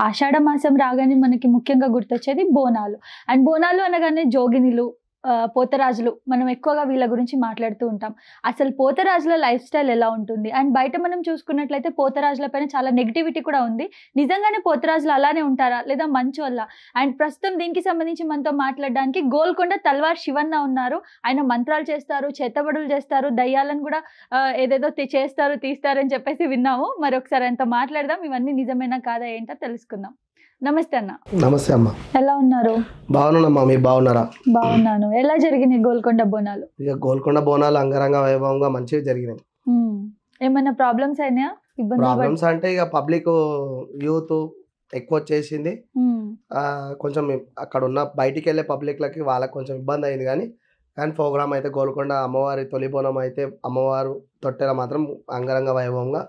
ఆషాఢ మాసం రాగానే మనకి ముఖ్యంగా గుర్తొచ్చేది బోనాలు. అండ్ బోనాలు అనగానే జోగినులు, పోతరాజులు మనం ఎక్కువగా వీళ్ళ గురించి మాట్లాడుతూ ఉంటాం. అసలు పోతరాజుల లైఫ్ స్టైల్ ఎలా ఉంటుంది? అండ్ బయట మనం చూసుకున్నట్లయితే పోతరాజుల పైన చాలా నెగటివిటీ కూడా ఉంది. నిజంగానే పోతరాజులు అలానే ఉంటారా? లేదా మంచోళ్ళా? అండ్ ప్రస్తుతం దీనికి సంబంధించి మనతో మాట్లాడడానికి గోల్కొండ తల్వార్ శివన్న ఉన్నారు. ఆయన మంత్రాలు చేస్తారు, చేతబడులు చేస్తారు, దయ్యాలను కూడా ఏదేదో చేస్తారు, తీస్తారు అని చెప్పేసి విన్నాము. మరొకసారి ఆయనతో మాట్లాడదాం. ఇవన్నీ నిజమేనా కాదా ఏంటో తెలుసుకుందాం. నమస్తే అన్న. నమస్తే అమ్మ. ఎలా ఉన్నారు? బాగున్నానమ్మా, మీరు బాగున్నారా? బాగున్నాను. ఎలా జరిగినాయి గోల్కొండ బోనాలు? ఇక గోల్కొండ బోనాలు అంగరంగ వైభవంగా మంచిగా జరిగినాయి. ఏమైనా ప్రాబ్లమ్స్ అయినాయా? ప్రాబ్లమ్స్ అంటే ఇక పబ్లిక్ యూత్ ఎక్కువ వచ్చేసింది. కొంచెం అక్కడ ఉన్న బయటికి వెళ్ళే పబ్లిక్లకి వాళ్ళకి కొంచెం ఇబ్బంది అయింది. కానీ ప్రోగ్రామ్ అయితే గోల్కొండ అమ్మవారి తొలి బోనం అయితే అమ్మవారు తొట్టెల మాత్రం అంగరంగ వైభవంగా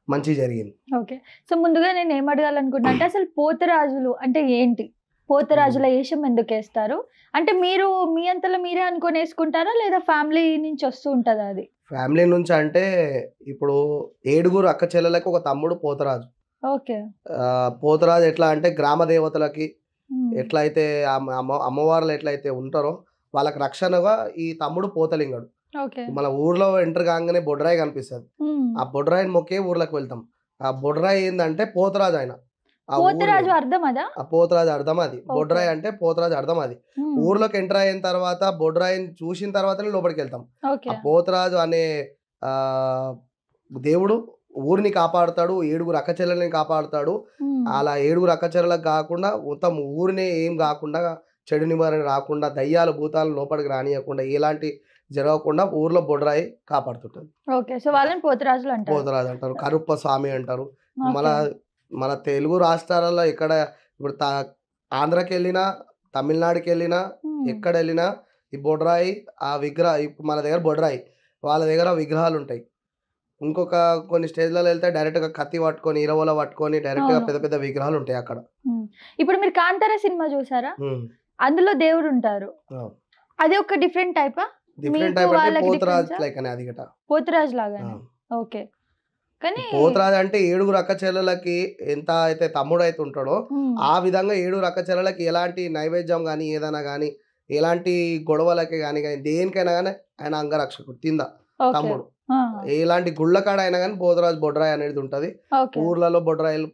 మంచిగా జరిగింది. ఓకే. సో ముందుగా నేను ఏం అడగాలనుకుంటున్నా అంటే అసలు పోతరాజులు అంటే ఏంటి? పోతరాజుల వేషం ఎందుకు వేస్తారు? అంటే మీరు మీ అంతలో మీరే అనుకొని వేసుకుంటారా లేదా ఫ్యామిలీ నుంచి వస్తూ ఉంటుందా అది? ఫ్యామిలీ నుంచి అంటే ఇప్పుడు 7 అక్క చెల్లెలకు ఒక తమ్ముడు పోతరాజు. ఓకే. పోతరాజు ఎట్లా అంటే గ్రామ దేవతలకి ఎట్లయితే అమ్మవార్లు ఎట్లయితే ఉంటారో వాళ్ళకి రక్షణగా ఈ తమ్ముడు పోతలింగడు. మన ఊర్లో ఎంటర్ కాగానే బొడ్రాయి కనిపిస్తుంది. ఆ బొడ్రాయిని మొక్కే ఊర్లోకి వెళ్తాం. ఆ బొడ్రాయి ఏంటంటే పోతరాజు ఆయన. పోతరాజు అర్థం అదా? ఆ పోతరాజు అర్థం అది. బొడ్రాయి అంటే పోతరాజు అర్థం అది. ఊర్లోకి ఎంటర్ అయిన తర్వాత బొడ్రాయిని చూసిన తర్వాతనే లోపలికి వెళ్తాం. ఆ పోతరాజు అనే దేవుడు ఊరిని కాపాడుతాడు, 7 అక్కచెల్లెల్ని కాపాడుతాడు. అలా 7 అక్కచెల్లెలకు కాకుండా మొత్తం ఊరిని ఏం కాకుండా చెడు నివారణ రాకుండా దయ్యాలు భూతాలు లోపలికి రానియకుండా ఎలాంటి జరగకుండా ఊర్లో బొడ్రాయి కాపాడుతుంటారు. ఓకే. సో వాళ్ళని పోతరాజులు అంటారు. పోతరాజు అంటారు, కరుప్ప స్వామి అంటారు. మన తెలుగు రాష్ట్రాలలో ఎక్కడ ఇప్పుడు ఆంధ్రాకి వెళ్ళినా తమిళనాడుకి వెళ్ళినా ఎక్కడ వెళ్ళినా ఈ బొడ్రాయి ఆ ఇప్పుడు మన దగ్గర బొడ్రాయి వాళ్ళ దగ్గర విగ్రహాలు ఉంటాయి. ఇంకొక కొన్ని స్టేజ్లలో వెళ్తే డైరెక్ట్గా కత్తి పట్టుకొని ఇరవల పట్టుకొని డైరెక్ట్గా పెద్ద పెద్ద విగ్రహాలు ఉంటాయి అక్కడ. ఇప్పుడు మీరు కాంతార సినిమా చూసారా? అందులో దేవుడు ఉంటారు. అది ఒక డిఫరెంట్ టైపా? డిఫరెంట్ టైప్ అంటే పోతరాజు లైక్ అని అది గట పోతరాజు లాగానే. ఓకే. కానీ పోతరాజు అంటే 7 అక్క చెల్లెలకి ఎంత అయితే తమ్ముడు అయితే ఉంటాడో ఆ విధంగా 7 అక్క చెల్లెలకి ఎలాంటి నైవేద్యం కానీ ఏదైనా కానీ ఎలాంటి గొడవలకి కానీ దేనికైనా కానీ ఆయన అంగరక్షకుడు కింద తమ్ముడు. ఎలాంటి గుళ్ళకాడ అయినా కానీ పోతరాజు బొడ్రాయి అనేది ఉంటది. ఊర్లలో బొడ్రాయిలు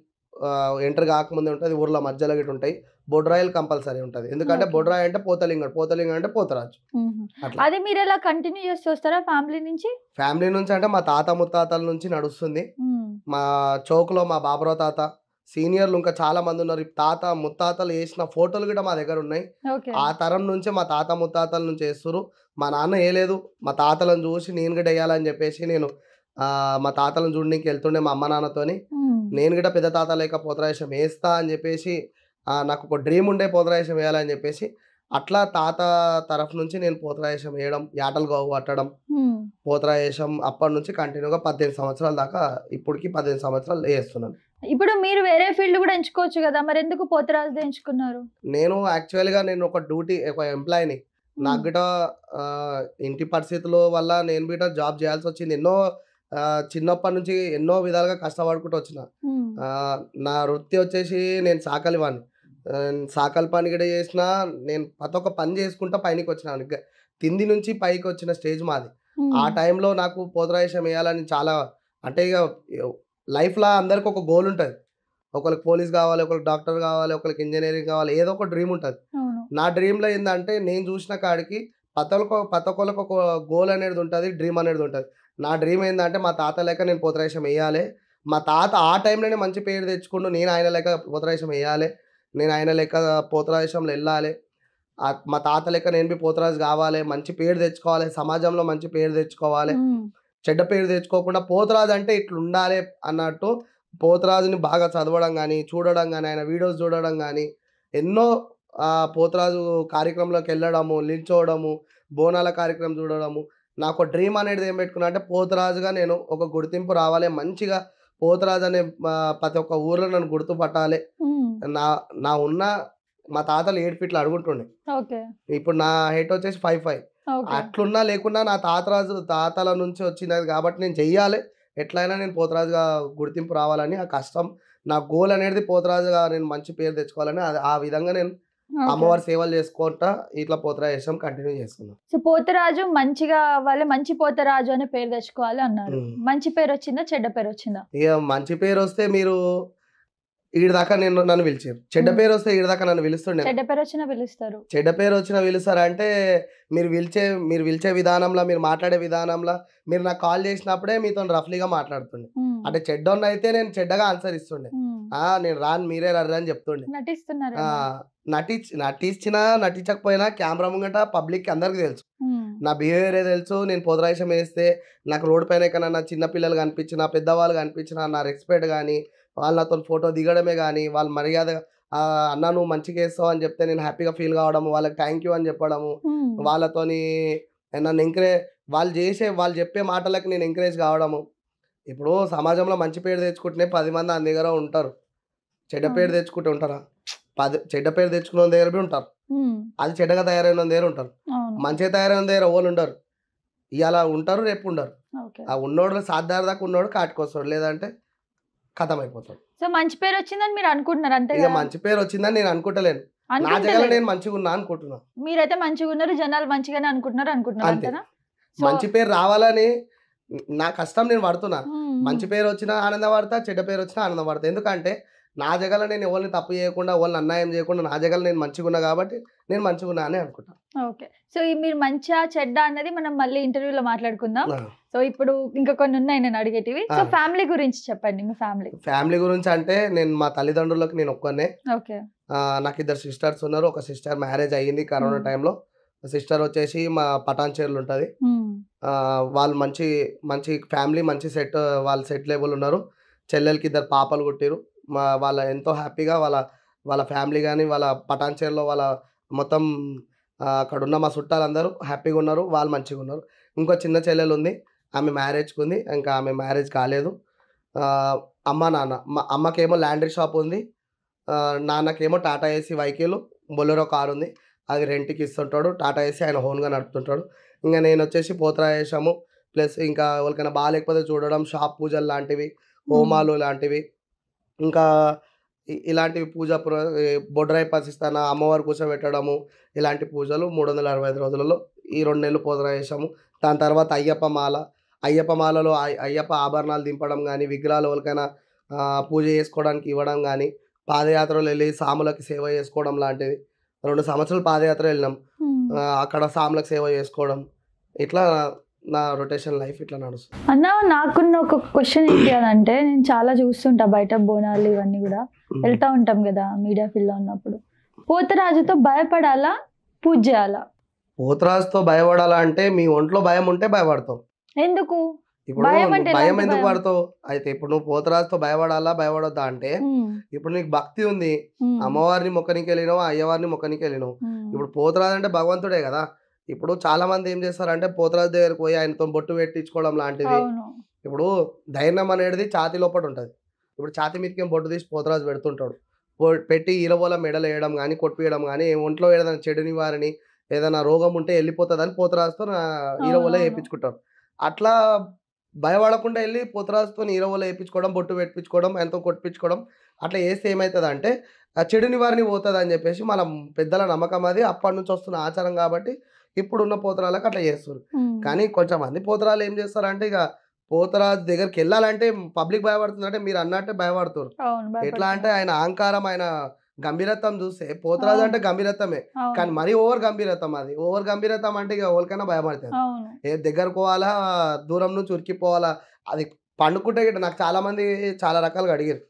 ఎంటర్ కాకముందే ఉంటుంది, ఊర్ల మధ్యలో గిట్ట ఉంటాయి. బొడ్రాయిలు కంపల్సరీ ఉంటది. ఎందుకంటే బొడ్రాయి అంటే పోతలింగడు, పోతలింగడు అంటే పోతరాజు. అది మీరు ఎలా కంటిన్యూ చేస్తూ వస్తారా ఫ్యామిలీ నుంచి? ఫ్యామిలీ నుంచి అంటే మా తాత ముత్తాతల నుంచి నడుస్తుంది. మా చౌక్లో మా బాబురావు తాత సీనియర్లు ఇంకా చాలా మంది ఉన్నారు. తాత ముత్తాతలు వేసిన ఫోటోలు కూడా మా దగ్గర ఉన్నాయి. ఆ తరం నుంచి మా తాత ముత్తాతల నుంచి వేస్తున్నారు. మా నాన్న వేయలేదు, మా తాతలను చూసి నేను కూడా వేయాలని చెప్పేసి నేను మా తాతలను చూడడానికి వెళ్తుండే మా అమ్మ నాన్నతోని. నేను కూడా పెద్ద తాత లేక పోతరాజం వేస్తా అని చెప్పేసి నాకు ఒక డ్రీమ్ ఉండే పోతరాజం వేయాలని చెప్పేసి అట్లా తాత తరఫు నుంచి నేను పోతరాజం వేయడం, యాటలు గోవు పట్టడం, పోతరాజం అప్పటి నుంచి కంటిన్యూగా 18 సంవత్సరాల దాకా ఇప్పటికి 18 సంవత్సరాలు వేస్తున్నాను. ఇప్పుడు మీరు వేరే ఫీల్డ్ కూడా ఎంచుకోవచ్చు కదా, మరి ఎందుకు పోతరాజు ఎంచుకున్నారు? నేను యాక్చువల్గా నేను ఒక ఎంప్లాయీని. నాకు గిట ఇంటి పరిస్థితుల వల్ల నేను గిట జాబ్ చేయాల్సి వచ్చింది. చిన్నప్పటి నుంచి ఎన్నో విధాలుగా కష్టపడుకుంటూ వచ్చిన. నా వృత్తి వచ్చేసి నేను సాకలి వాడిని. సాకలి పని కూడా చేసిన. నేను ప్రతి ఒక్క పని చేసుకుంటా పైకి వచ్చినాను. తిండి నుంచి పైకి వచ్చిన స్టేజ్ మాది. ఆ టైంలో నాకు పోతరాజం వేయాలని చాలా అంటే ఇక లైఫ్లో అందరికి ఒక గోల్ ఉంటుంది. ఒకరికి పోలీస్ కావాలి, ఒకరికి డాక్టర్ కావాలి, ఒకరికి ఇంజనీరింగ్ కావాలి, ఏదో ఒక డ్రీమ్ ఉంటుంది. నా డ్రీమ్లో ఏంటంటే నేను చూసిన కాడికి ప్రతి ఒక్కరికి ఒక గోల్ అనేది ఉంటుంది, డ్రీమ్ అనేది ఉంటుంది. నా డ్రీమ్ ఏంటంటే మా తాత లెక్క నేను పోతరాజం వేయాలి. మా తాత ఆ టైంలోనే మంచి పేరు తెచ్చుకుంటూ నేను ఆయన లెక్క పోతరాజం వేయాలి, నేను ఆయన లెక్క పోతరాజంలో వెళ్ళాలి, మా తాత లెక్క నేను పోతరాజు కావాలి, మంచి పేరు తెచ్చుకోవాలి, సమాజంలో మంచి పేరు తెచ్చుకోవాలి, చెడ్డ పేరు తెచ్చుకోకుండా పోతరాజు అంటే ఇట్లా ఉండాలి అన్నట్టు పోతరాజుని బాగా చదవడం కానీ చూడడం కానీ ఆయన వీడియోస్ చూడడం కానీ ఎన్నో పోతరాజు కార్యక్రమంలోకి వెళ్ళడము, నిల్చోవడము, బోనాల కార్యక్రమం చూడడము. నాకు డ్రీమ్ అనేది ఏం పెట్టుకున్నా అంటే పోతరాజుగా నేను ఒక గుర్తింపు రావాలి, మంచిగా పోతరాజు అనే ప్రతి ఒక్క ఊర్లో నన్ను గుర్తుపట్టాలి. నా ఉన్న మా తాతలు 7 ఫీట్లు అడుగుంటుండే. ఇప్పుడు నా హైట్ వచ్చేసి 5'5". అట్లున్నా లేకున్నా నా తాతల నుంచి వచ్చినది కాబట్టి నేను చెయ్యాలి, ఎట్లయినా నేను పోతరాజుగా గుర్తింపు రావాలని ఆ కష్టం నా గోల్ అనేది పోతరాజుగా నేను మంచి పేరు తెచ్చుకోవాలని ఆ విధంగా నేను అమ్మవారి సేవలు చేసుకుంటా ఇట్లా పోతరాజేశం కంటిన్యూ చేస్తున్నాను. సో పోతరాజు మంచిగా అవ్వాలి, మంచి పోతరాజు అనే పేరు తెచ్చుకోవాలి అన్నారు. మంచి పేరు వచ్చిందా, చెడ్డ పేరు వచ్చిందా? ఇక మంచి పేరు వస్తే మీరు ఈడి దాకా నన్ను పిలిచారు, చెడ్డ పేరు వస్తే ఈడి దాకా నన్ను పిలుస్తుండే. చెడ్డ పేరు వచ్చినా పిలుస్తారు. చెడ్డ పేరు వచ్చినా పిలుస్తారు అంటే మీరు పిలిచే విధానంలో, మీరు మాట్లాడే విధానంలో, మీరు నాకు కాల్ చేసినప్పుడే మీతో రఫ్లీగా మాట్లాడుతుండే. అంటే చెడ్డోన్న అయితే నేను చెడ్డగా ఆన్సర్ ఇస్తుండే, నేను రాను మీరే రర్ర అని చెప్తుండే. నటిస్తున్నారు. నటించకపోయినా కెమెరా ముంగట పబ్లిక్ అందరికి తెలుసు, నా బిహేవియరే తెలుసు. నేను పోతరాజం వేస్తే నాకు రోడ్ పైన ఎక్కడన్నా చిన్న పిల్లలు కనిపించినా, పెద్దవాళ్ళు కనిపించినా, నా రెస్పెక్ట్ కానీ, వాళ్ళు నాతో ఫోటో దిగడమే కానీ, వాళ్ళ మర్యాద అన్న నువ్వు మంచిగా వేస్తావు అని చెప్తే నేను హ్యాపీగా ఫీల్ కావడము, వాళ్ళకి థ్యాంక్ యూ అని చెప్పడము, వాళ్ళతోని నన్ను వాళ్ళు చెప్పే మాటలకు నేను ఎంకరేజ్ కావడము. ఇప్పుడు సమాజంలో మంచి పేరు తెచ్చుకుంటేనే 10 మంది ఆయన దగ్గర ఉంటారు, చెడ్డ పేరు తెచ్చుకుంటూ ఉంటారా? చెడ్డ పేరు తెచ్చుకున్న దగ్గర బి ఉంటారు, అది చెడ్డగా తయారైన దగ్గర ఉంటారు, మంచిగా తయారైన దగ్గర ఎవరు ఉండరు. ఇవాళ ఉంటారు, రేపు ఉండరు. ఆ ఉన్నోడు సాధారణ దాకా ఉన్నోడు కాటుకొస్తాడు, లేదంటే కథం అయిపోతాడు. సో మంచి పేరు వచ్చిందని మీరు అనుకుంటున్నారు అంతే? ఇక మంచి పేరు వచ్చిందని నేను అనుకుంటలేను, నా జగన్ నేను మంచిగా ఉన్నా అనుకుంటున్నా. మీరైతే మంచిగా ఉన్నారు, జనాలు మంచిగానే అనుకుంటున్నారు అంతేనా? మంచి పేరు రావాలని నా కష్టం నేను పడుతున్నా. మంచి పేరు వచ్చినా ఆనందపడతా, చెడ్డ పేరు వచ్చినా ఆనందపడతా. ఎందుకంటే నా జగల నేను ఎవరిని తప్పు చేయకుండా, ఎవరిని అన్యాయం చేయకుండా, నా జగల నేను మంచిగా ఉన్నా కాబట్టి నేను మంచిగా ఉన్నా అని అనుకుంటా. ఓకే. సో మీరు మంచిగా చెడ్డ అన్నది మనం మళ్ళీ ఇంటర్వ్యూలో మాట్లాడుకుందాం. సో ఇప్పుడు ఇంకా కొన్ని ఉన్నాయి నేను అడిగేటివి. సో ఫ్యామిలీ గురించి చెప్పండి. మీ ఫ్యామిలీ గురించి అంటే నేను మా తల్లిదండ్రులకు నేను ఒక్కనే. ఓకే. నాకు 2 సిస్టర్స్ ఉన్నారు. ఒక సిస్టర్ మ్యారేజ్ అయ్యింది కరోనా టైంలో. సిస్టర్ వచ్చేసి మా పటాన్చేరులో ఉంటుంది. వాళ్ళు మంచి ఫ్యామిలీ, మంచి వాళ్ళు సెట్ లెవెల్ ఉన్నారు. చెల్లెలకి 2 పాపలు పుట్టిరు. వాళ్ళ ఎంతో హ్యాపీగా వాళ్ళ ఫ్యామిలీ కానీ, వాళ్ళ పటాన్చేరులో వాళ్ళ మొత్తం అక్కడ ఉన్న మా చుట్టాలందరూ హ్యాపీగా ఉన్నారు, వాళ్ళు మంచిగా ఉన్నారు. ఇంకో చిన్న చెల్లెలు ఉంది, ఆమె మ్యారేజ్కి ఉంది, ఇంకా ఆమె మ్యారేజ్ కాలేదు. అమ్మ నాన్న, మా అమ్మకేమో ల్యాండరీ షాప్ ఉంది, నాన్నకేమో Tata AC vehicle Bolero car ఉంది, అది రెంట్కి ఇస్తుంటాడు. టాటా ఏసీ ఆయన ఓన్గా నడుపుతుంటాడు. ఇంకా నేను వచ్చేసి పోతరాజేశము ప్లస్ ఇంకా ఎవరికైనా బాగాలేకపోతే చూడడం, షాప్ పూజలు లాంటివి, హోమాలు లాంటివి, ఇంకా ఇలాంటివి బొడ్రాయి పసిస్తాన, అమ్మవారు కూర్చోబెట్టడము, ఇలాంటి పూజలు 365 రోజులలో ఈ 2 నెలలు పోతరాజేశము. దాని తర్వాత అయ్యప్ప మాలలో అయ్యప్ప ఆభరణాలు దింపడం కానీ, విగ్రహాలు ఎవరికైనా పూజ చేసుకోవడానికి ఇవ్వడం కానీ, పాదయాత్రలు వెళ్ళి సాములకి సేవ చేసుకోవడం లాంటిది. 2 సంవత్సరాలు పాదయాత్ర వెళ్ళినాం, అక్కడ సాములకు సేవ చేసుకోవడం, ఇట్లా నా రొటేషన్ లైఫ్ ఇట్లా నడుస్తుంది. అన్న నాకున్న ఒక క్వశ్చన్ ఏంటి అని అంటే, నేను చాలా చూస్తుంటా బయట బోనాలు ఇవన్నీ కూడా వెళ్తా ఉంటాం కదా మీడియా ఫీల్డ్ లో ఉన్నప్పుడు. పోతరాజుతో భయపడాలా, పూజ చేయాలా? పోతరాజుతో భయపడాలా అంటే మీ ఒంట్లో భయం ఉంటే భయపడతావు. ఎందుకు? ఇప్పుడు భయం ఎందుకు పడతావు? అయితే ఇప్పుడు నువ్వు పోతరాజుతో భయపడొద్దా అంటే, ఇప్పుడు నీకు భక్తి ఉంది, అమ్మవారిని మొక్కనికి వెళ్ళినావు, అయ్యవారిని మొక్కనికి వెళ్ళినావు. ఇప్పుడు పోతరాజు అంటే భగవంతుడే కదా. ఇప్పుడు చాలా మంది ఏం చేస్తారంటే పోతరాజు దగ్గరికి పోయి ఆయనతో బొట్టు పెట్టించుకోవడం లాంటిది. ఇప్పుడు ధైర్యం అనేది ఛాతి లోపల ఉంటుంది. ఇప్పుడు ఛాతి మీదకి బొట్టు తీసి పోతరాజు పెడుతుంటాడు, పెట్టి ఈరవోల మెడలు వేయడం కానీ, కొట్టివేయడం కానీ, ఒంట్లో ఏదైనా చెడు నివారణ, ఏదైనా రోగం ఉంటే వెళ్ళిపోతుందని పోతరాజుతో ఈరవోల వేయించుకుంటారు. అట్లా భయపడకుండా వెళ్ళి పోతరాజుతో ఈరవోల వేయించుకోవడం, బొట్టు పెట్టించుకోవడం, ఆయనతో కొట్టించుకోవడం, అట్లా వేస్తే ఏమవుతుంది అంటే ఆ చెడు నివారణ పోతుంది అని చెప్పేసి మన పెద్దల నమ్మకం. అది అప్పటి నుంచి వస్తున్న ఆచారం కాబట్టి ఇప్పుడున్న పోతరాలకు అట్లా చేస్తారు. కానీ కొంచెం మంది పోతరాలు ఏం చేస్తారంటే, ఇక పోతరాజు దగ్గరికి వెళ్ళాలంటే పబ్లిక్ భయపడుతుందంటే మీరు అన్నట్టే భయపడుతారు. ఎట్లా అంటే ఆయన అహంకారం, ఆయన గంభీరత్వం చూస్తే పోతరాజు అంటే గంభీరత్వమే, కానీ మరీ ఓవర్ గంభీరత్వం. అది ఓవర్ గంభీరత్వం అంటే ఇక ఎవరికైనా భయపడుతుంది. ఏ దగ్గరకు పోవాలా, దూరం నుంచి ఉరికిపోవాలా. అది పండుకుంటే గిట్ట నాకు చాలా మంది చాలా రకాలుగా అడిగారు,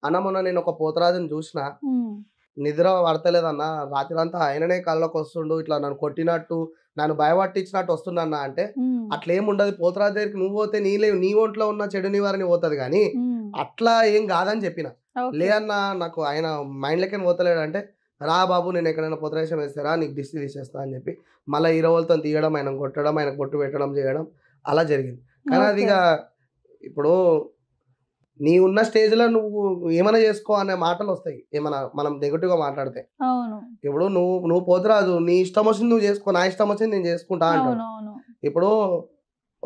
అన్న మొన్న నేను ఒక పోతరాజుని చూసిన, నిద్ర పడతలేదన్న, రాత్రి అంతా ఆయననే కళ్ళకి వస్తుండు, ఇట్లా నన్ను కొట్టినట్టు, నన్ను భయపట్టించినట్టు వస్తుండన్నా అంటే, అట్లేముండదు. పోతరాజు దగ్గరికి నువ్వు పోతే నీ ఒంట్లో ఉన్న చెడు నివారణ పోతుంది, కానీ అట్లా ఏం కాదని చెప్పిన. లేదన్నా నాకు ఆయన మైండ్ లెక్కన పోతలేడు అంటే, రా బాబు నేను ఎక్కడైనా పోతరాజం వేస్తారా, నీకు దిష్టి తీసేస్తా అని చెప్పి మళ్ళీ ఈరవలతో తీయడం, ఆయన కొట్టడం, ఆయన కొట్టు పెట్టడం చేయడం అలా జరిగింది. కానీ అది ఇక ఇప్పుడు నీ ఉన్న స్టేజ్లో నువ్వు ఏమైనా చేసుకో అనే మాటలు వస్తాయి, ఏమైనా మనం నెగటివ్గా మాట్లాడితే. ఇప్పుడు నువ్వు పోతరాజు, నీ ఇష్టం వచ్చింది నువ్వు చేసుకో, నా ఇష్టం వచ్చింది నేను చేసుకుంటా అంటాడు. ఇప్పుడు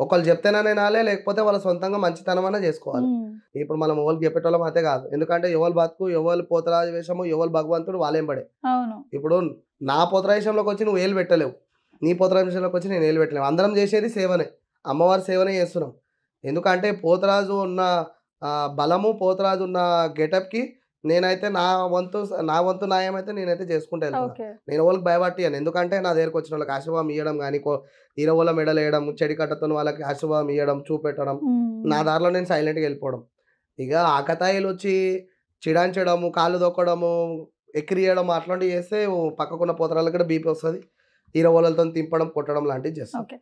ఒకళ్ళు చెప్తేనే వినాలి, లేకపోతే వాళ్ళ సొంతంగా మంచితనమన్నా చేసుకోవాలి. ఇప్పుడు మనం ఎవరికి చెప్పేటోళ్ళం అయితే కాదు. ఎందుకంటే ఎవరు బతుకు, ఎవరు పోతరాజు వేషము, ఎవరు భగవంతుడు వాళ్ళేం పడే. అవును. ఇప్పుడు నా పోతరాజంలోకి వచ్చి నువ్వు ఏలు పెట్టలేవు, నీ పోతరాజంలోకి వచ్చి నేను ఏలు పెట్టలేవు. అందరం చేసేది సేవనే, అమ్మవారి సేవనే చేస్తున్నాం. ఎందుకంటే పోతరాజు ఉన్న బలము, పోతరాజు ఉన్న గెటప్కి నేనైతే నా వంతు న్యాయం అయితే నేనైతే చేసుకుంటూ వెళ్తున్నా. ఓకే. నేను ఎవరికి భయపట్టియను. ఎందుకంటే నా దగ్గరకు వచ్చిన వాళ్ళకి ఆశీర్వాదం ఇవ్వడం కానీ, ఈరవోల మెడలు వేయడం, చెడి కట్టతో వాళ్ళకి ఆశీర్వాదం ఇవ్వడం, చూపెట్టడం, నా దారిలో నేను సైలెంట్గా వెళ్ళిపోవడం. ఇక ఆకతాయిలు వచ్చి చిడాంచడము, కాళ్ళు దొక్కడము, ఎక్కిరియడం అట్లాంటివి చేస్తే పక్కకున్న పోతరాలకు కూడా బీపీ వస్తుంది. ఈరవోలతో తింపడం, కొట్టడం లాంటివి చేస్తాం. ఓకే.